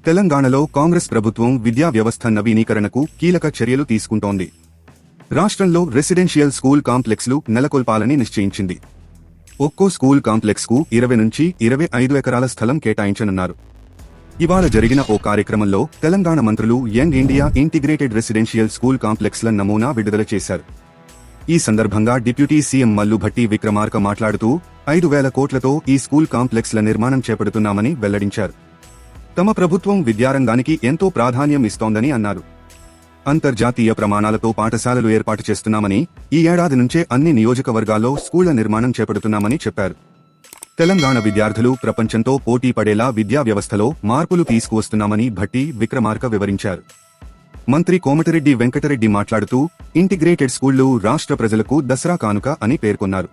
తెలంగాణలో కాంగ్రెస్ ప్రభుత్వం విద్యా వ్యవస్థ నవీకరణకు కీలక చర్యలు తీసుకుంటోంది. రాష్ట్రంలో రెసిడెన్షియల్ స్కూల్ కాంప్లెక్స్లు నెలకొల్పాలని నిశ్చయించింది. ఒక్కో స్కూల్ కాంప్లెక్స్కు 20 నుంచి 25 ఎకరాల స్థలం కేటాయించనున్నారు. ఇవాళ జరిగిన ఓ కార్యక్రమంలో తెలంగాణ మంత్రులు young India integrated residential school కాంప్లెక్స్ల నమూనా విడుదల చేశారు. ఈ సందర్భంగా డిప్యూటీ సీఎం మల్లు భట్టి విక్రమార్క మాట్లాడుతూ 5,000 కోట్లతో ఈ స్కూల్ కాంప్లెక్స్ల నిర్మాణం చేపడుతున్నామని వెల్లడించారు. తమ ప్రభుత్వం విద్యారంగానికి ఎంతో ప్రాధాన్యం ఇస్తోందని అన్నారు. అంతర్జాతీయ ప్రమాణాలతో పాఠశాలలు ఏర్పాటు చేస్తున్నామని, ఈ ఏడాది నుంచే అన్ని నియోజకవర్గాల్లో స్కూళ్ల నిర్మాణం చేపడుతున్నామని చెప్పారు. తెలంగాణ విద్యార్థులు ప్రపంచంతో పోటీ పడేలా విద్యా వ్యవస్థలో మార్పులు తీసుకువస్తున్నామని భట్టి విక్రమార్క వివరించారు. మంత్రి కోమటిరెడ్డి వెంకటరెడ్డి మాట్లాడుతూ ఇంటిగ్రేటెడ్ స్కూళ్లు రాష్ట్ర ప్రజలకు దసరా కానుక అని పేర్కొన్నారు.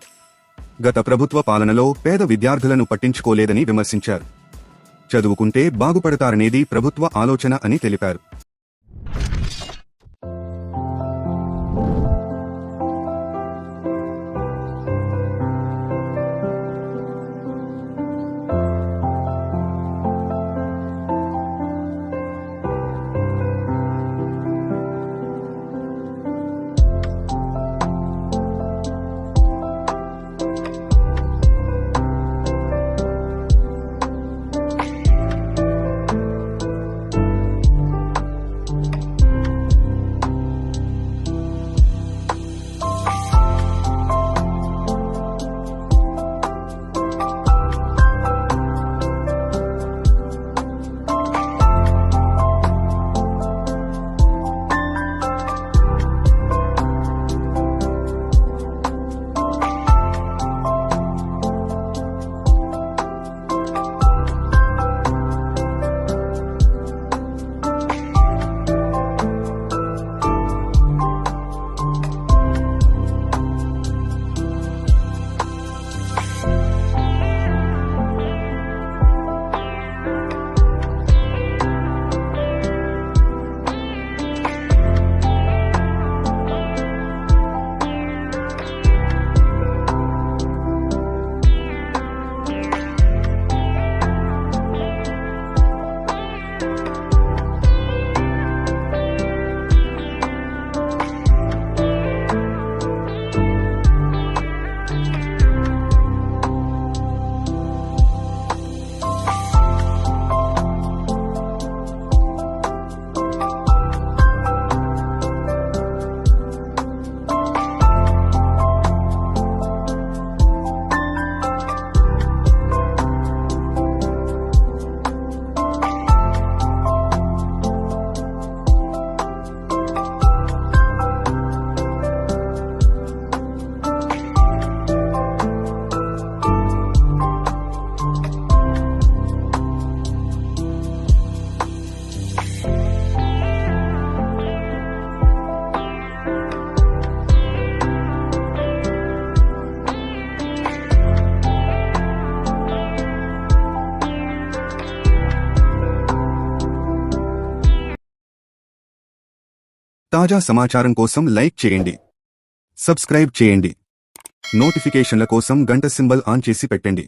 గత ప్రభుత్వ పాలనలో పేద విద్యార్థులను పట్టించుకోలేదని విమర్శించారు. చదువుకుంటే బాగుపడతారనేది ప్రభుత్వ ఆలోచన అని తెలిపారు. తాజా సమాచారం కోసం లైక్ చేయండి, సబ్స్క్రైబ్ చేయండి, నోటిఫికేషన్ల కోసం గంట సింబల్ ఆన్ చేసి పెట్టండి.